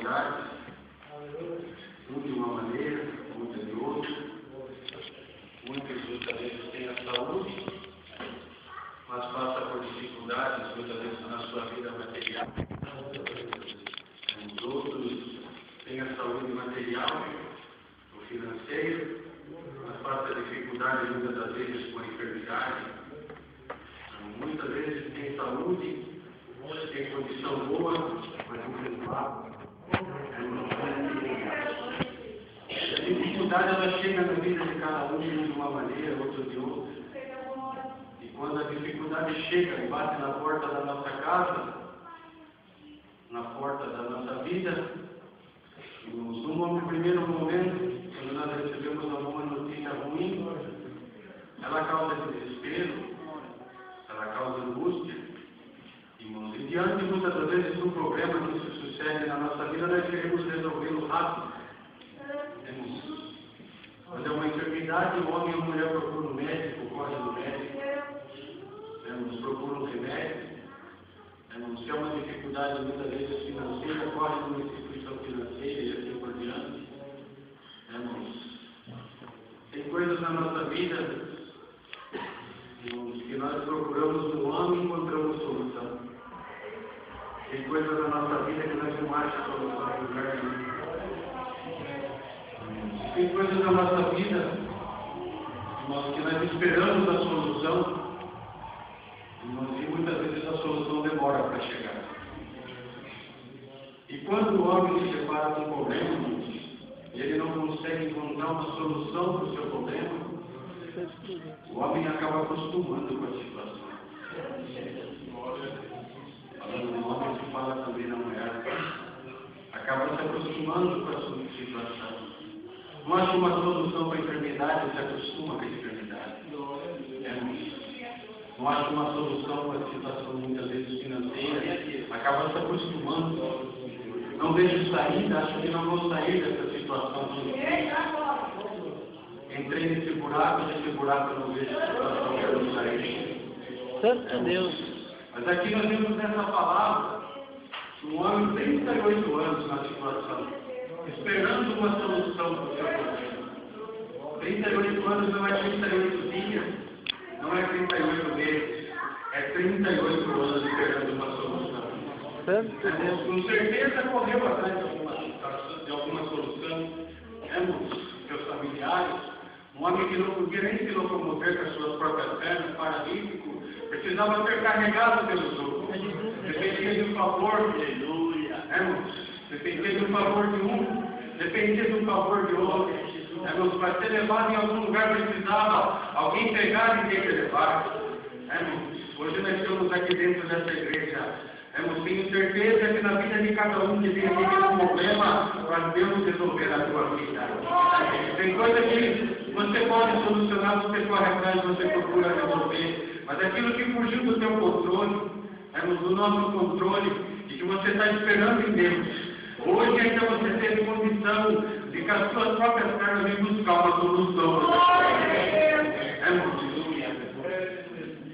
dificuldades, um de uma maneira, outro de outra. Muitos muitas vezes têm a saúde, mas passam por dificuldades muitas vezes na sua vida material. Os outros têm a saúde material, ou financeira, mas passam dificuldades muitas das vezes por enfermidade. Muitas vezes tem saúde, tem condição boa, mas infelizmente a dificuldade ela chega na vida de cada um de uma maneira, outro de outra. E quando a dificuldade chega e bate na porta da nossa casa, na porta da nossa vida, no primeiro momento, quando nós recebemos alguma notícia ruim, ela causa desespero, ela causa angústia. E diante muitas das vezes do problema que se sucede na nossa vida, nós queremos resolvê-lo rápido. Quando é uma enfermidade, o homem e a mulher procuram um médico, correm no médico, procuram um remédio. Se é uma dificuldade muitas vezes financeira, corre numa instituição financeira e assim por diante. Tem coisas na nossa vida que nós procuramos no homem e encontramos solução. Tem coisas na nossa vida que nós não achamos solução em lugar nenhum. Tem coisas na nossa vida que nós esperamos a solução e muitas vezes a solução demora para chegar. E quando o homem se depara com um problema e ele não consegue encontrar uma solução para o seu problema, o homem acaba acostumando com a situação. Falando no homem, se fala também na mulher. Acaba se acostumando com a sua situação. Não acha uma solução para a enfermidade, se acostuma com a enfermidade. Não acha uma solução para a situação muitas vezes financeira, acaba se acostumando. Não vejo saída, acho que não vou sair dessa situação. Entrei nesse buraco não vejo situação para eu sair. Santo Deus. Mas aqui nós vemos nessa palavra um homem de 38 anos na situação, esperando uma solução para o seu problema. 38 anos não é 38 dias, não é 38 meses, é 38 anos esperando uma solução. Com certeza correu atrás de alguma solução. Seus familiares, um homem que não podia nem se locomover com as suas próprias pernas, paralítico, precisava ser carregado pelos outros. Dependia de um favor, aleluia. Dependia de um favor de um, dependia de um favor de outro. Para ser levado em algum lugar precisava alguém pegar e ter que levar. Hoje nós estamos aqui dentro dessa igreja. Tenho certeza que na vida de cada um que tem um problema, nós devemos resolver a sua vida. Tem coisa que você pode solucionar, você corre atrás, você procura resolver. Mas aquilo que fugiu do seu controle, do nosso controle, e que você está esperando em Deus. Hoje ainda você teve condição de com as suas próprias pernas vir buscar uma solução.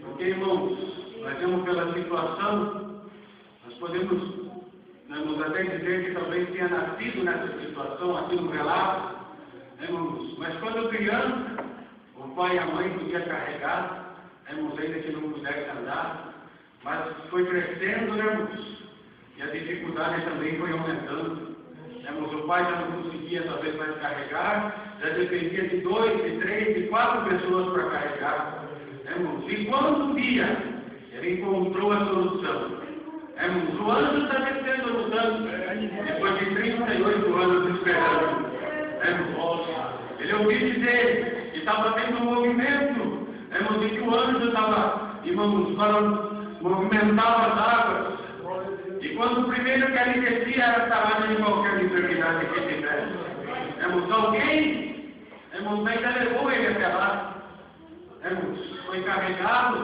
Porque, irmãos, nós temos pela situação, nós podemos até dizer que talvez tenha nascido nessa situação, aqui no relato, mas quando criança, o pai e a mãe podiam carregar, ainda que não pudesse andar, mas foi crescendo, e a dificuldade também foi aumentando. O pai já não conseguia talvez mais carregar, já dependia de 2, de 3, de 4 pessoas para carregar. E quando um dia ele encontrou a solução, o anjo está descendo lutando, depois de 38 anos esperando. Ele ouviu dizer que estava tendo um movimento, e que o anjo estava, movimentava as águas. E quando o primeiro que ali descia era sarado de qualquer enfermidade que tivesse. Alguém, ainda levou ele até lá. Foi carregado,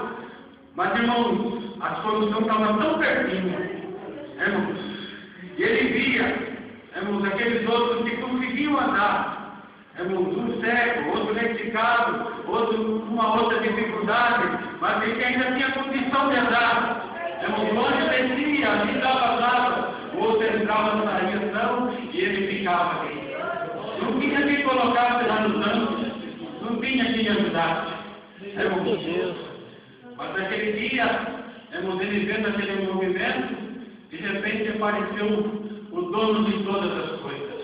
mas, irmãos, a solução estava tão pertinho. E ele via, aqueles outros que conseguiam andar. Um cego, outro lenticado, uma outra dificuldade, mas ele ainda tinha condição de andar. O anjo descia, ali dava as águas, o outro entrava. colocava na ação e ele ficava ali. Não tinha quem colocasse lá no tanque, não tinha quem ajudasse. Meu Deus. Mas naquele dia, ele vendo aquele movimento, de repente apareceu o dono de todas as coisas.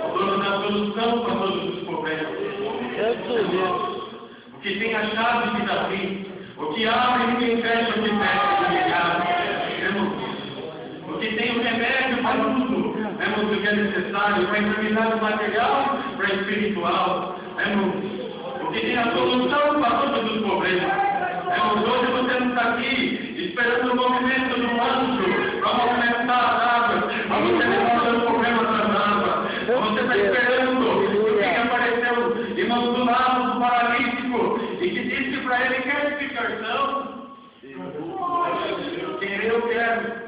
O dono da solução para todos os problemas. Meu Deus. O que tem a chave de Davi, o que abre e ninguém fecha, o que fecha e ninguém abre. O que tem o remédio para tudo, o que é necessário para a enfermidade material, para a espiritual. O que tem a solução para todos os problemas. Hoje você não está aqui esperando o movimento do anjo para movimentar as águas, para você resolver o problema das águas. Você está esperando que apareceu, irmão, do lado do paralítico e que disse para ele: quer explicação? Querer eu quero.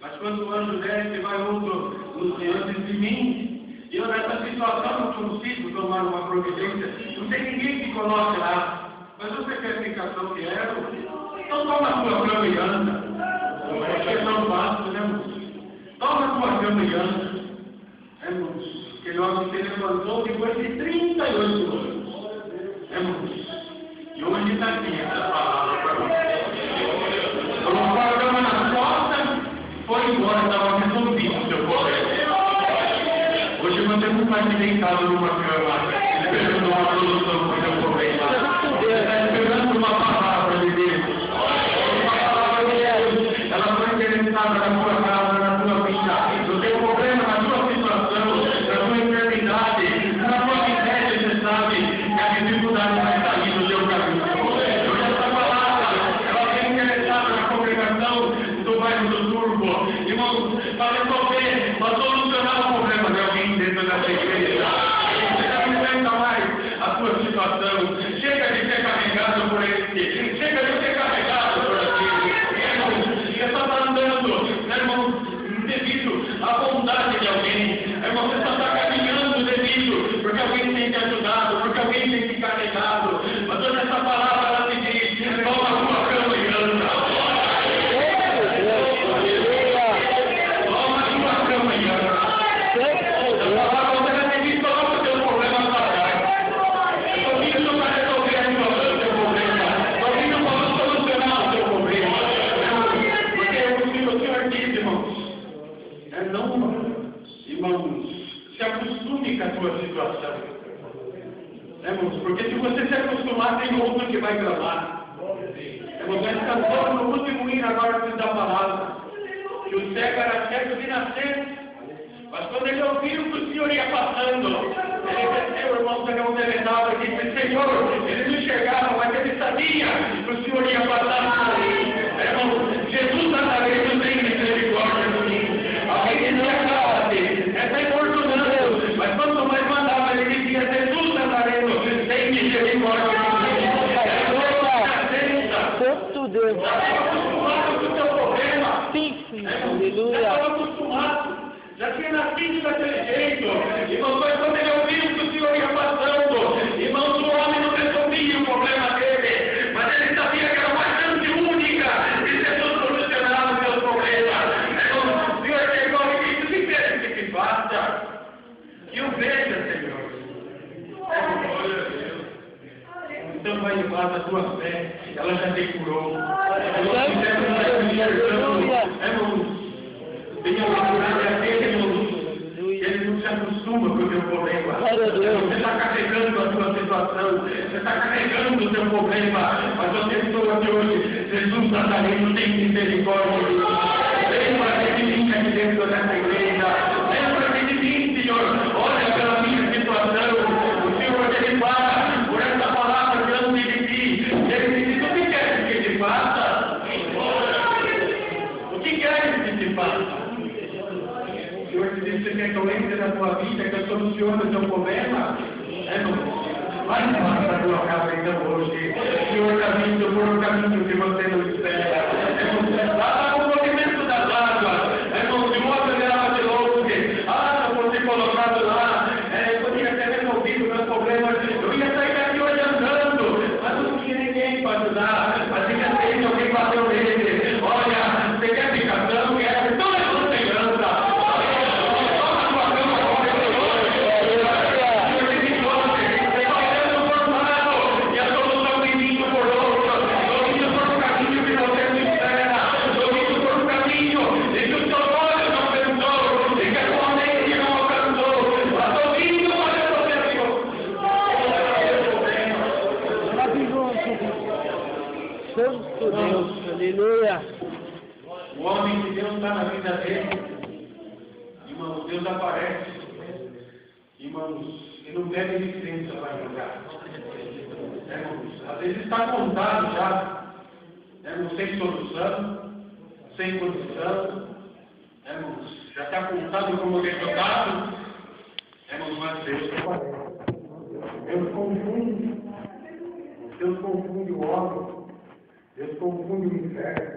Mas quando o anjo desce, vai outro antes de mim, e eu nessa situação não consigo tomar uma providência, não tem ninguém que coloque lá. Mas você quer explicação que é? Então toma a tua cama e anda. Porque não basta, né? Toma a tua cama e anda. Aquele homem se levantou depois de 38 anos. E hoje está aqui essa palavra para você. Colocou a cama nas costas, foi embora, estava resolvido o seu problema. Hoje você não está aqui deitado numa cama, esperando uma solução para o seu problema. Está esperando uma palavra de Deus. Uma palavra de Deus. Ela foi interessada na sua casa, na sua vida, no seu problema, na sua situação, na sua enfermidade, na sua miséria. Você sabe que a dificuldade vai sair do seu caminho. Hoje essa palavra, ela foi interessada na congregação do bairro do Turbo. Irmãos, para resolver, para solucionar o problema de alguém dentro dessa igreja. Você não enfrenta mais a sua situação. Chega de ser carregado por ele. Chega de ser carregado por aquilo. Você está andando, irmão, devido à bondade de alguém. Irmão, você está caminhando devido, porque alguém tem te ajudado, porque alguém tem te carregado. Mas toda essa palavra, ela te diz: toma a tua cama e anda. Toma a tua cama e anda. A palavra você te diz: coloca o teu problema para trás. Eu estou vindo para resolver o teu problema. Estou vindo para solucionar o teu problema. Porque o Senhor diz, irmãos, irmãos, se acostume com a tua situação. Porque se você se acostumar, tem outro que vai gravar. Vai ficar só no último hino agora da palavra. Que o cego era cego de nascer. Mas quando ele ouviu que o Senhor ia passando, ele desceu, irmão, pegar um delegado e disse: Senhor, ele não enxergava, mas ele sabia que o Senhor ia passar. Irmão, Jesus Nazareno tem misericórdia de mim. Alguém dizia: cala-te, essa é importunando. Mas quanto mais mandava, ele dizia: Jesus Nazareno tem misericórdia de mim. Santo Deus. Estava acostumado com o teu problema. Sim, sim. Aleluia. Estava acostumado. Já tinha nascido daquele jeito. Irmão, mas quando ele ouviu que o Senhor ia passando, irmão, o homem não resolvia o problema dele, mas ele sabia que era uma chance única de Jesus solucionar o seu problema. Irmão, o Senhor chegou e disse: o que quer que te faça? Que eu veja, Senhor. Então vai levar a tua fé, ela já te curou. Ele não se acostuma com o teu problema. Você está carregando a tua situação, você está carregando o teu problema, mas eu estou aqui hoje. Jesus Nazareno tem misericórdia de mim. Lembra-te de mim aqui dentro dessa igreja. Lembra-te de mim, Senhor. Olha pela minha situação. O Senhor, ele para por essa palavra diante de ti. Ele diz: o que queres que te faça? O que queres que te faça? O Senhor te diz: você quer que eu entre na tua vida, que eu solucione o teu problema? Vai embora da tua casa então hoje. O Senhor está vindo por um caminho que você não espera. Lá no movimento das águas, de modo que ela te louve. Ah, se eu fosse colocado lá, eu poderia ter resolvido meus problemas. Eu ia sair daqui hoje andando, mas não tinha ninguém para ajudar. Mas tinha alguém bateu nele. Olha, você quer ficação? Quer? Então levanta e anda. homem que Deus está na vida dele, irmãos, Deus aparece, irmãos, e não pede licença para jogar. Irmãos, às vezes está contado já, irmãos, sem solução, sem condição, irmãos, já está contado como derrotado, irmãos, mas Deus aparece. Deus confunde o homem, Deus confunde o inferno,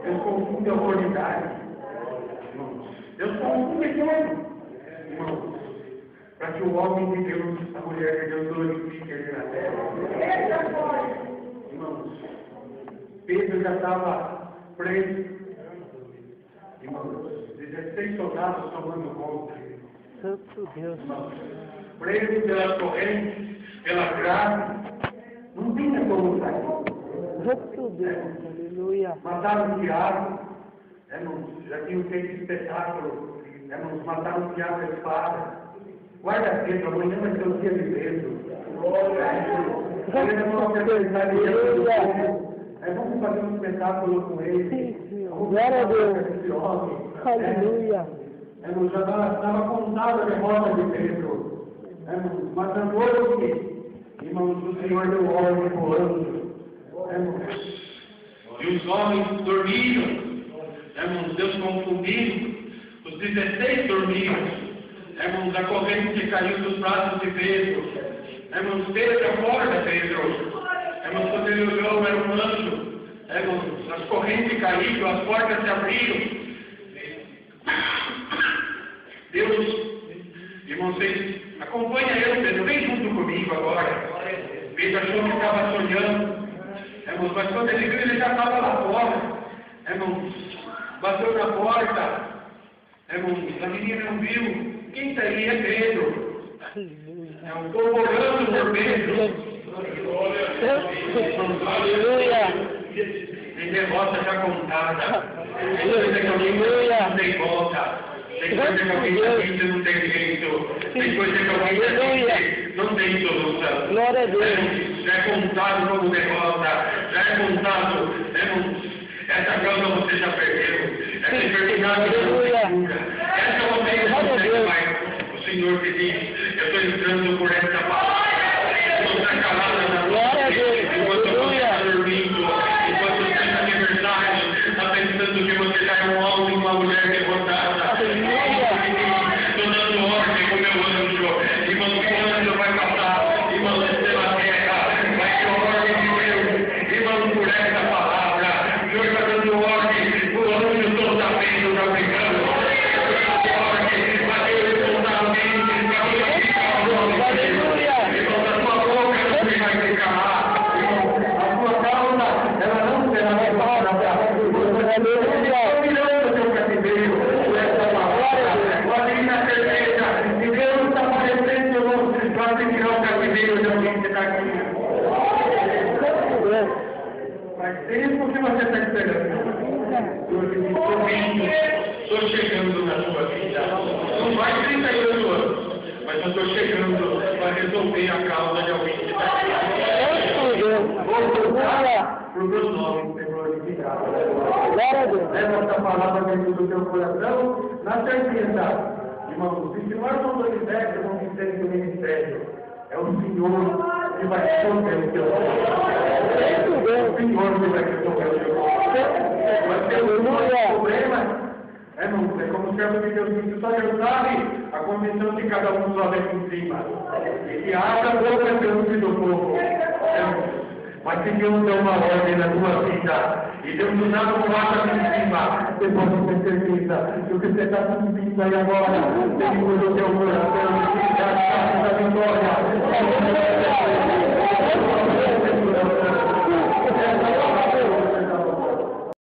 Deus confunde a autoridade, irmãos. Deus confunde tudo, irmãos, para que o homem de Deus, a mulher de Deus, glorifique ele na terra. Irmãos, Pedro já estava preso, irmãos, 16 soldados tomando conta. Santo Deus. Irmãos, preso pelas correntes, pela grave, não tinha como sair. Santo Deus. Aleluia. Mataram o diabo, irmãos, já tinham feito espetáculo, irmãos, mataram o diabo à espada. Quarta-feira, amanhã vai ser o dia de beijo. Vamos fazer um espetáculo com ele. Glória a Deus. Aleluia. Já estava contada a derrota de Pedro. Mas agora que, irmãos, o Senhor deu ordem para o anjo. E os homens dormiram. Deus confundiu. Os 16 dormiram. A corrente que caiu dos braços de Pedro. Pedro, acorda, Pedro. Quando ele olhou, era um anjo. As correntes caíram, as portas se abriram. Deus, irmãos, acompanha eu, Pedro, vem junto comigo agora. Pedro achou que estava sonhando. Mas quando ele viu, ele já estava lá fora. Bateu na porta. A menina não viu. Quem está aí é Pedro. Estou orando por Pedro. Aleluia. Tem derrota já contada. Tem coisa que alguém não tem volta. Tem coisa que alguém já disse não tem jeito. Tem coisa que alguém já disse não tem solução. Glória a Deus. Já é contado como derrota. Já é contado. Essa causa você já perdeu. Essa enfermidade você não cura. Essa aldeia você não vai. O Senhor te diz, eu estou entrando por essa palavra. Não está calada na Glória a Deus. enquanto você está dormindo, enquanto você está aniversário, está pensando que você já é um homem, uma mulher derrotada. Estou dando ordem para o meu anjo. Irmão, o anjo vai passar. Irmão, pela terra. Vai ter ordem de Deus. Irmão, por essa palavra. O Senhor está dando ordem. O anjo todo está vendo, está brigando. Mas tempo que você está esperando. Estou chegando na sua vida. Não vai 38 anos, mas eu estou chegando para resolver a causa de alguém que está aqui. Vou voltar para os meus nomes, Senhor, obrigado. Leva essa palavra dentro do teu coração, na certeza. Irmãos, se nós não damos ideia do ministério do ministério, é o Senhor que vai resolver o teu problema. É o Senhor que vai resolver o teu problema. Mas tem um problema. Irmãos, é como o servo de Deus disse, só Deus sabe a condição de cada um só vem por cima. E abre a boca diante do povo. Mas se Deus deu uma ordem na tua vida, e Deus nos dá um passo em cima, você pode ter certeza que o que você está sentindo aí agora, tem coisa do teu coração, é a chave da vitória.